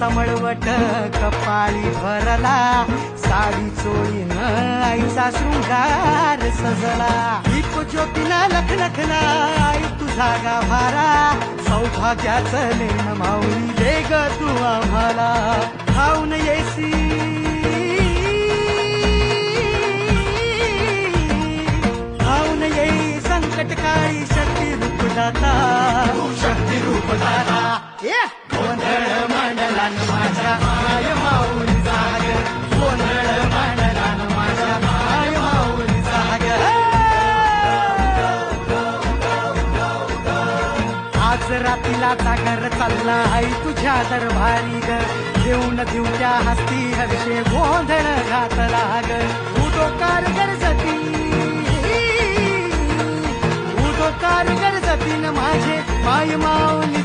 फुलांचा मळवट कपाळी भरला, साडी चोळीनं आईचा शृंगार सजला. दीप ज्योतीनं लखलखला आई तुझा गाभारा, सौभाग्याचं लेण माऊली दे ग तू आम्हाला. खाऊन येसी खाऊन येई संकटकाळी शक्ती रूप दाता, शक्ती रूप दाता. गोंधळ मांडला न माझ्या माय माऊली जाग, गोंधळ मांडला न माझ्या माय माऊली जाग. आज रात्रीला जागर चालला आई तुझ्या दरबारी ग, देऊन दिवट्या हस्ती हर्षे गोंधळ घातला ग. उदोकार गरजती उदोकार गरजतीन माझे माय माऊली